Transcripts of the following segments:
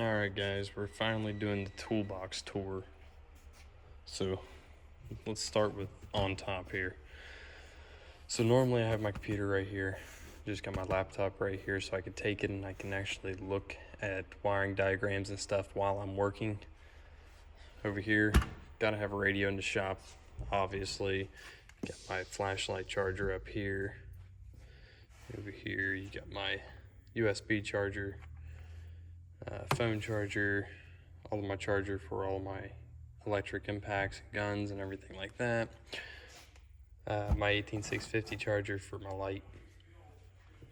Alright guys, we're finally doing the toolbox tour. So let's start with on top here. So normally I have my computer right here. Just got my laptop right here so I can take it and I can actually look at wiring diagrams and stuff while I'm working. Over here, gotta have a radio in the shop, obviously. Got my flashlight charger up here. Over here you got my USB charger, phone charger, all of my charger for all of my electric impacts, guns, and everything like that. My 18650 charger for my light.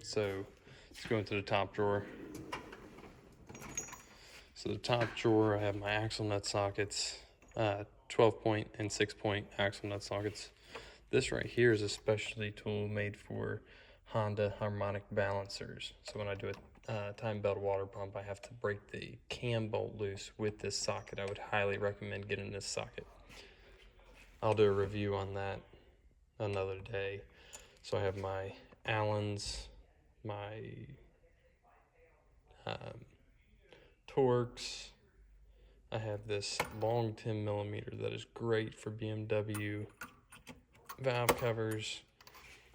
So let's go into the top drawer. So the top drawer, I have my axle nut sockets, 12-point and 6-point axle nut sockets. This right here is a specialty tool made for Honda harmonic balancers. So when I do a time belt water pump, I have to break the cam bolt loose with this socket. I would highly recommend getting this socket. I'll do a review on that another day. So I have my Allens, my Torx. I have this long 10mm that is great for BMW valve covers,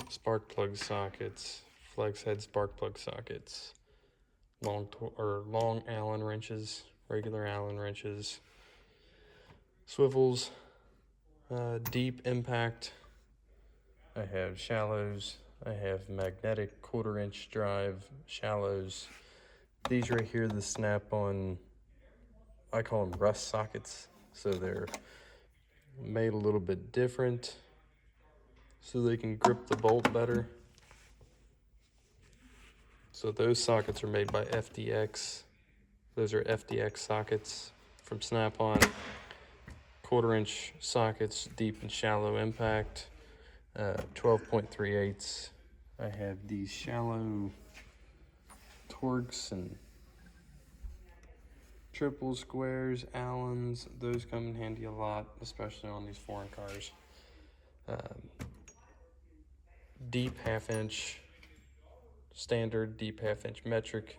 spark plug sockets, flex head spark plug sockets, long Allen wrenches, regular Allen wrenches, swivels, deep impact. I have shallows. I have magnetic 1/4-inch drive shallows. These right here, the snap-on, I call them rust sockets. So they're made a little bit different so they can grip the bolt better. So those sockets are made by FDX. Those are FDX sockets from Snap-on. 1/4-inch sockets, deep and shallow impact. 12.38. I have these shallow Torx and triple squares, Allens. Those come in handy a lot, especially on these foreign cars. Deep 1/2-inch, standard deep 1/2-inch metric.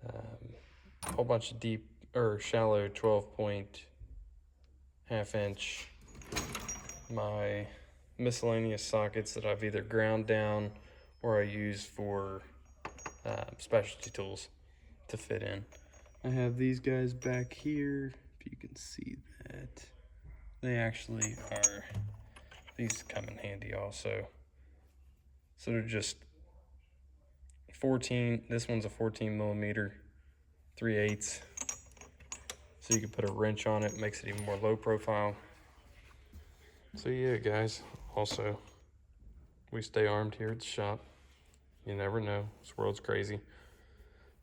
A whole bunch of deep or shallow 12-point 1/2-inch. My miscellaneous sockets that I've either ground down or I use for specialty tools to fit in. I have these guys back here, if you can see that. They actually are, these come in handy also. So they're just 14, this one's a 14mm, 3/8. So you can put a wrench on it, makes it even more low profile. So yeah, guys, also, we stay armed here at the shop. You never know, this world's crazy.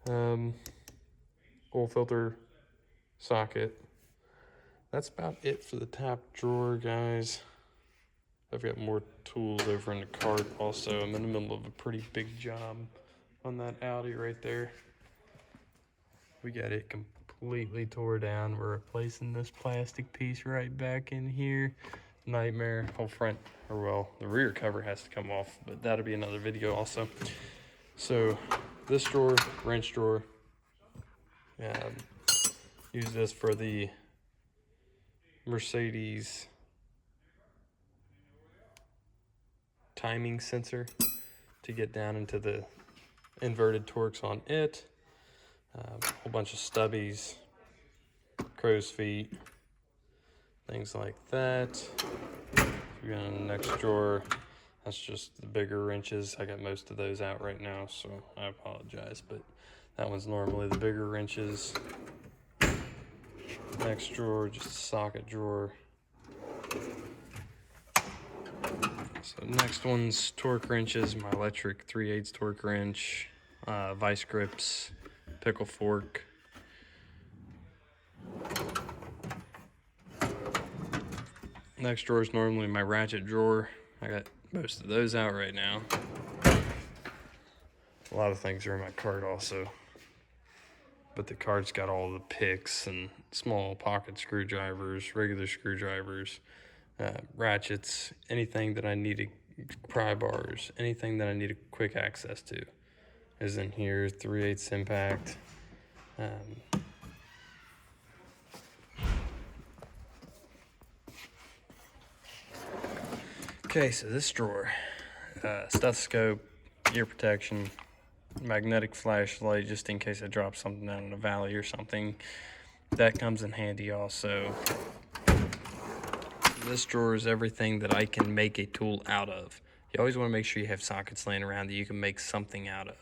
Oil filter socket. That's about it for the top drawer, guys. I've got more tools over in the cart also. I'm in the middle of a pretty big job on that Audi right there. We got it completely tore down. We're replacing this plastic piece right back in here. Nightmare. Whole front, or well, the rear cover has to come off, but that'll be another video also. So this drawer, wrench drawer, use this for the Mercedes timing sensor to get down into the inverted Torx on it. A whole bunch of stubbies, crow's feet, things like that. We got in the next drawer, that's just the bigger wrenches. I got most of those out right now, so I apologize, but that one's normally the bigger wrenches. Next drawer, just a socket drawer. So next one's torque wrenches, my electric 3/8 torque wrench, vice grips, pickle fork. Next drawer is normally my ratchet drawer. I got most of those out right now. A lot of things are in my cart also. But the cart's got all the picks and small pocket screwdrivers, regular screwdrivers, ratchets, anything that I need, pry bars, anything that I need a quick access to is in here. 3/8 impact, Okay, so this drawer, stethoscope, ear protection, magnetic flashlight just in case I drop something down in a valley or something. That comes in handy also. This drawer is everything that I can make a tool out of. You always want to make sure you have sockets laying around that you can make something out of.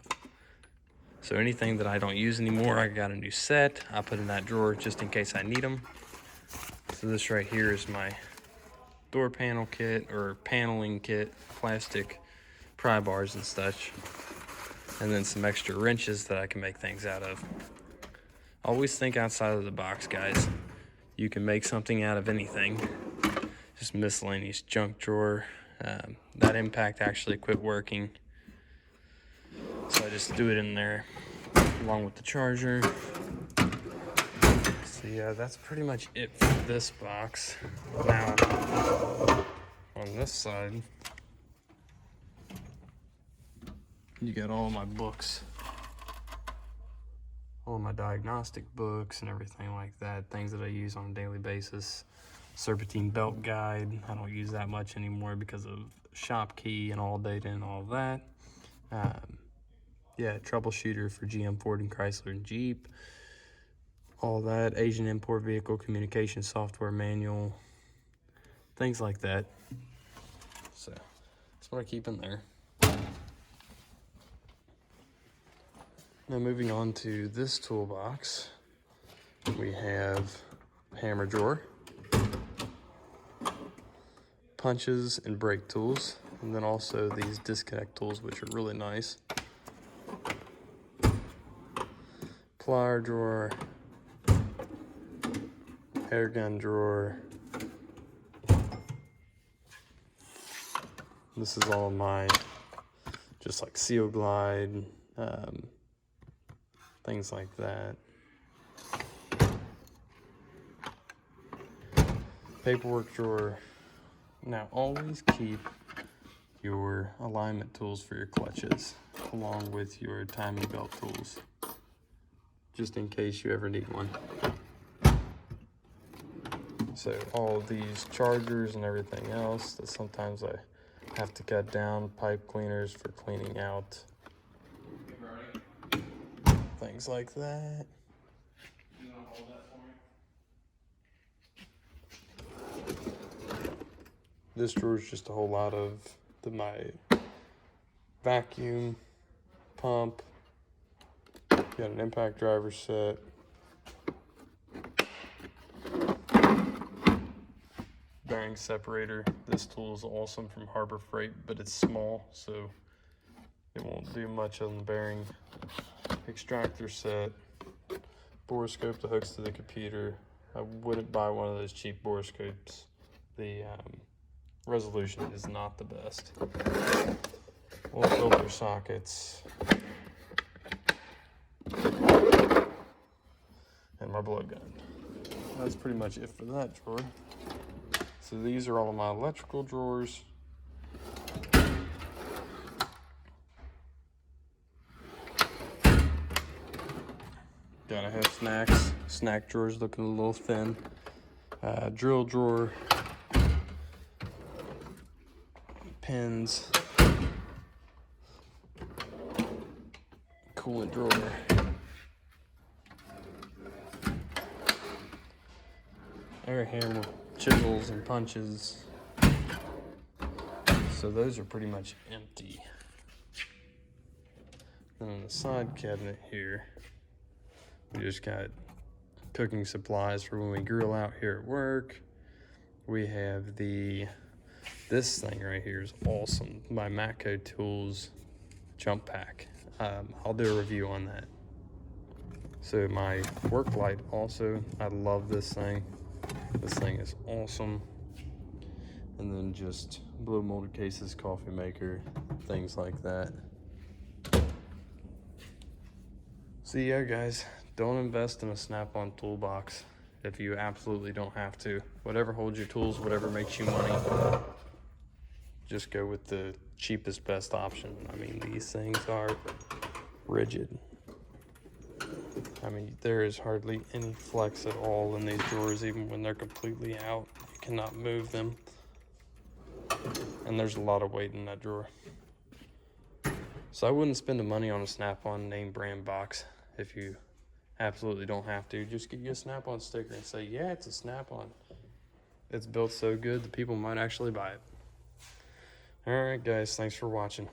So anything that I don't use anymore, I got a new set, I put in that drawer just in case I need them. So this right here is my door panel kit or paneling kit, plastic pry bars and such. And then some extra wrenches that I can make things out of. Always think outside of the box, guys. You can make something out of anything. Just miscellaneous junk drawer. That impact actually quit working. So I just threw it in there along with the charger. So yeah, that's pretty much it for this box. Now, on this side, you got all my books. All my diagnostic books and everything like that. Things that I use on a daily basis. Serpentine belt guide. I don't use that much anymore because of shop key and all data and all that. Yeah, troubleshooter for GM, Ford, and Chrysler and Jeep. All that. Asian import vehicle communication software manual. Things like that. So that's what I keep in there. Now moving on to this toolbox, we have hammer drawer, punches and brake tools, and then also these disconnect tools, which are really nice. Plier drawer, air gun drawer. This is all my, just like seal glide, things like that. Paperwork drawer. Now always keep your alignment tools for your clutches along with your timing belt tools, just in case you ever need one. So all of these chargers and everything else that sometimes I have to cut down, pipe cleaners for cleaning out things like that. You want to hold that for me? This drawer is just a whole lot of my vacuum, pump, got an impact driver set, bearing separator. This tool is awesome from Harbor Freight, but it's small, so it won't do much on the bearing. Extractor set, borescope that hooks to the computer. I wouldn't buy one of those cheap borescopes. The resolution is not the best. Oil filter sockets, and my blow gun. That's pretty much it for that drawer. So these are all of my electrical drawers. Gotta have snacks. Snack drawers looking a little thin. Drill drawer. Pins. Coolant drawer. Air hammer, chisels and punches. So those are pretty much empty. Then on the side cabinet here, we just got cooking supplies for when we grill out here at work. We have this thing right here is awesome. My Matco Tools jump pack. I'll do a review on that. So my work light also, I love this thing. This thing is awesome. And then just blow molded cases, coffee maker, things like that. So yeah, guys, don't invest in a Snap-on toolbox if you absolutely don't have to. Whatever holds your tools, whatever makes you money, just go with the cheapest, best option. I mean, these things are rigid. I mean, there is hardly any flex at all in these drawers, even when they're completely out. You cannot move them. And there's a lot of weight in that drawer. So I wouldn't spend the money on a Snap-on name brand box if you absolutely don't have to. Just get you a Snap-on sticker and say, yeah, it's a Snap-on. It's built so good that people might actually buy it. All right, guys, thanks for watching.